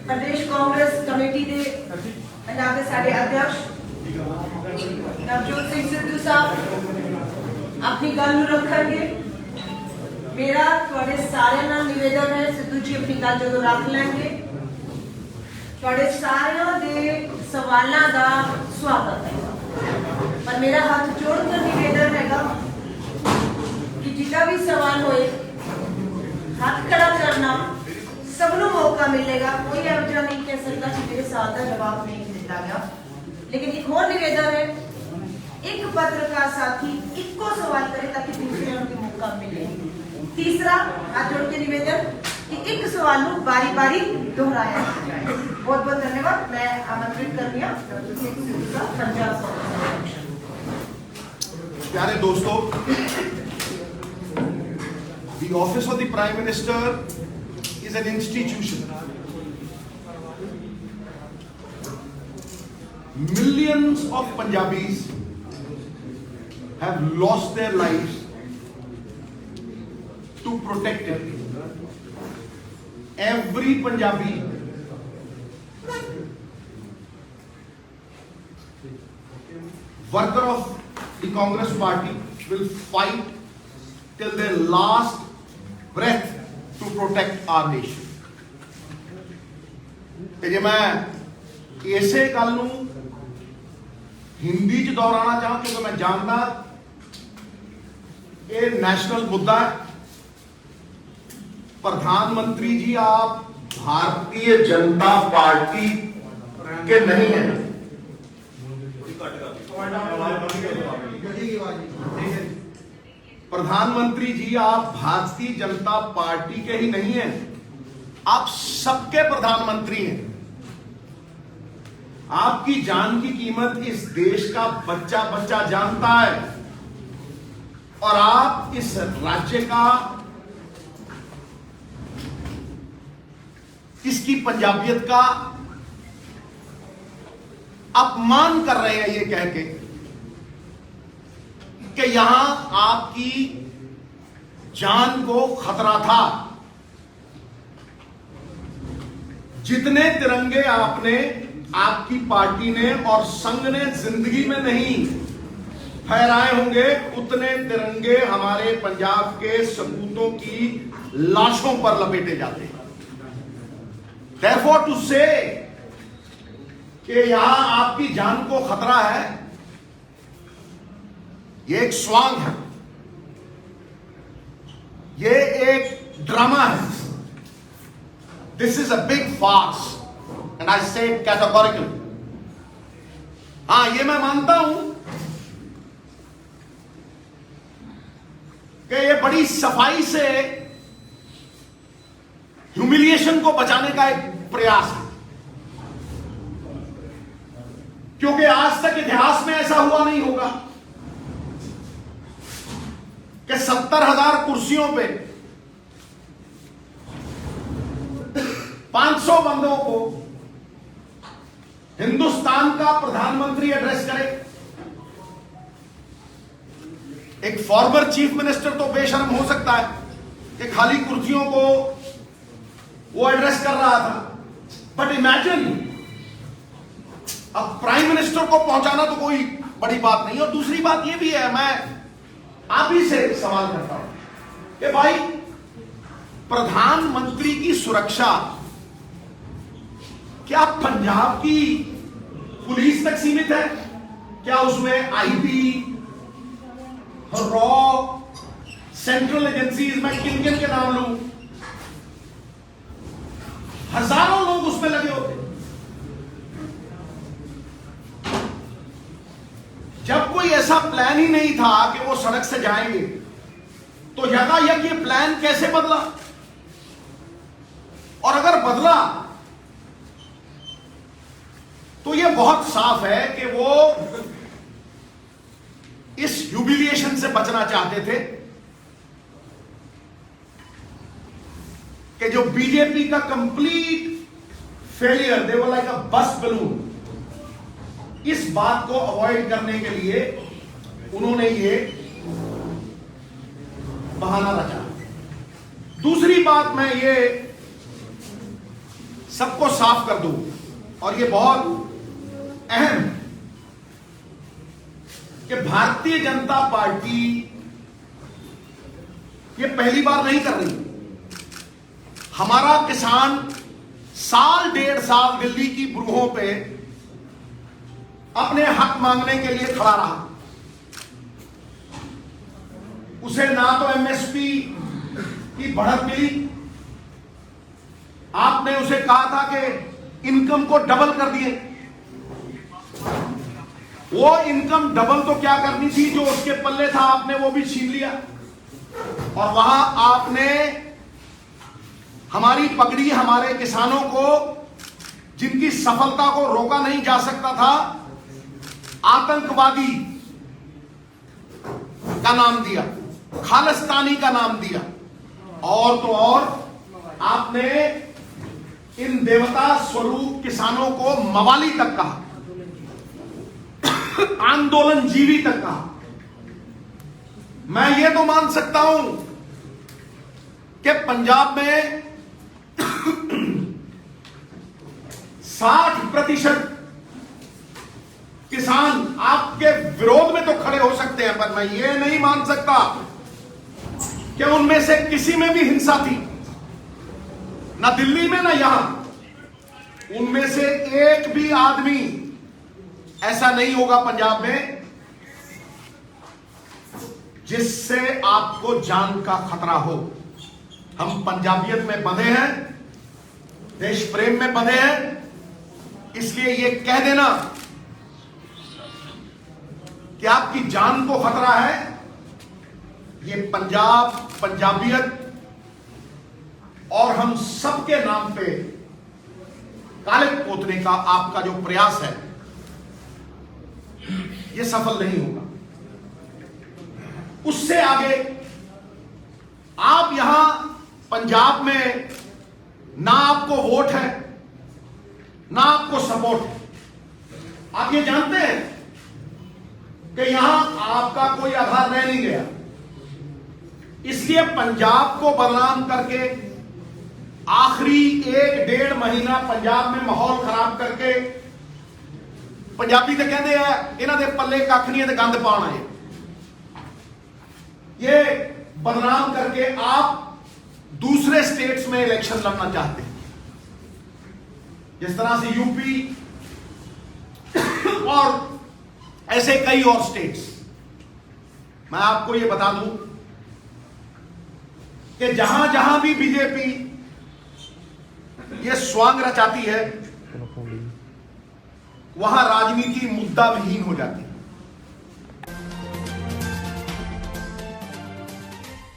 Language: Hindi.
प्रदेश कांग्रेस कमेटी के पंजाब के सारे अध्यक्ष नवजोत सिंह सिद्धू साहब अपनी गल रखेंगे। मेरा थोड़े सारे निवेदन है, सिद्धू जी अपनी गल जो रख लेंगे थोड़े सारे दे सवालों का स्वागत है, पर मेरा हाथ जोड़कर निवेदन है कि जितना भी सवाल होए हाथ खड़ा करना, सबनों मौका मिलेगा। कोई ऐसा नहीं कह सकता कि मेरे सवाल का जवाब नहीं दिता गया। लेकिन एक और निवेदन है, एक पत्रकार साथी इको सवाल करे ताकि दूसरे उनको मौका मिले। तीसरा हाथ जोड़ के निवेदन कि एक सवाल को बारी बारी दोहराया जाए। बहुत बहुत धन्यवाद। मैं आमंत्रित कर दिया प्यारे दोस्तों, the office of the Prime Minister is an institution. Millions of Punjabis have lost their lives to protect it. Every Punjabi worker of the Congress party will fight till their last breath to protect our nation. जे मैं इसे गल नूं हिंदी च दोहराना चाहां क्योंकि मैं जानता ये नेशनल मुद्दा है। प्रधानमंत्री जी आप भारतीय जनता पार्टी के नहीं हैं। प्रधानमंत्री जी आप भारतीय जनता पार्टी के ही नहीं हैं, आप सबके प्रधानमंत्री हैं। आपकी जान की कीमत इस देश का बच्चा बच्चा जानता है और आप इस राज्य का, इसकी पंजाबियत का अपमान कर रहे हैं ये कह के कि यहां आपकी जान को खतरा था। जितने तिरंगे आपने, आपकी पार्टी ने और संघ ने जिंदगी में नहीं फहराए होंगे, उतने तिरंगे हमारे पंजाब के सपूतों की लाशों पर लपेटे जाते हैं। Therefore to say कि यहां आपकी जान को खतरा है, ये एक स्वांग है, ये एक ड्रामा है। This is a big farce and I say categorical. हाँ, ये मैं मानता हूं कि ये बड़ी सफाई से ह्यूमिलिएशन को बचाने का एक प्रयास है, क्योंकि आज तक इतिहास में ऐसा हुआ नहीं होगा कि 70,000 कुर्सियों पे 500 बंदों को हिंदुस्तान का प्रधानमंत्री एड्रेस करे। एक फॉर्मर चीफ मिनिस्टर तो बेशर्म हो सकता है कि खाली कुर्सियों को वो एड्रेस कर रहा था, बट इमेजिन अब प्राइम मिनिस्टर को पहुंचाना तो कोई बड़ी बात नहीं। और दूसरी बात ये भी है, मैं आप ही से सवाल करता हूं कि भाई प्रधानमंत्री की सुरक्षा क्या पंजाब की पुलिस तक सीमित है? क्या उसमें आईबी, रॉ, सेंट्रल एजेंसीज, मैं किन किन के नाम लूं, हजारों लोग उसमें लगे होते। जब कोई ऐसा प्लान ही नहीं था कि वो सड़क से जाएंगे, तो यकायक ये प्लान कैसे बदला? और अगर बदला तो ये बहुत साफ है कि वो इस ह्यूमिलिएशन से बचना चाहते थे कि जो बीजेपी का complete failure, they were like अ बस बलून, इस बात को अवॉइड करने के लिए उन्होंने ये बहाना रचा। दूसरी बात मैं ये सबको साफ कर दूं, और ये बहुत अहम है कि भारतीय जनता पार्टी ये पहली बार नहीं कर रही। हमारा किसान साल डेढ़ साल दिल्ली की बुरुहों पे अपने हक मांगने के लिए खड़ा रहा। उसे ना तो एमएसपी की बढ़त मिली, आपने उसे कहा था कि इनकम को डबल कर दिए। वो इनकम डबल तो क्या करनी थी, जो उसके पल्ले था आपने वो भी छीन लिया। और वहां आपने हमारी पगड़ी, हमारे किसानों को जिनकी सफलता को रोका नहीं जा सकता था, आतंकवादी का नाम दिया, खालिस्तानी का नाम दिया, और तो और आपने इन देवता स्वरूप किसानों को मवाली तक कहा, आंदोलन जीवी तक कहा। मैं ये तो मान सकता हूं कि पंजाब में 60% किसान आपके विरोध में तो खड़े हो सकते हैं, पर मैं ये नहीं मान सकता कि उनमें से किसी में भी हिंसा थी, ना दिल्ली में ना यहां। उनमें से एक भी आदमी ऐसा नहीं होगा पंजाब में जिससे आपको जान का खतरा हो। हम पंजाबियत में बंधे हैं, देश प्रेम में बंधे हैं, इसलिए ये कह देना कि आपकी जान को खतरा है, ये पंजाब, पंजाबियत और हम सबके नाम पे काले पोतने का आपका जो प्रयास है, ये सफल नहीं होगा। उससे आगे आप यहां पंजाब में ना आपको वोट है, ना आपको सपोर्ट है। आप ये जानते हैं कि यहां आपका कोई आधार रह नहीं गया, इसलिए पंजाब को बदनाम करके आखिरी 1-1.5 महीना पंजाब में माहौल खराब करके, पंजाबी तो कहते हैं इन्हां दे पल्ले कख नहीं ते गंद पाउणा है, ये बदनाम करके आप दूसरे स्टेट्स में इलेक्शन लड़ना चाहते हैं, जिस तरह से यूपी और ऐसे कई और स्टेट्स। मैं आपको ये बता दूं कि जहां जहां भी बीजेपी ये स्वांग रचाती है, वहां राजनीति मुद्दा विहीन हो जाती है।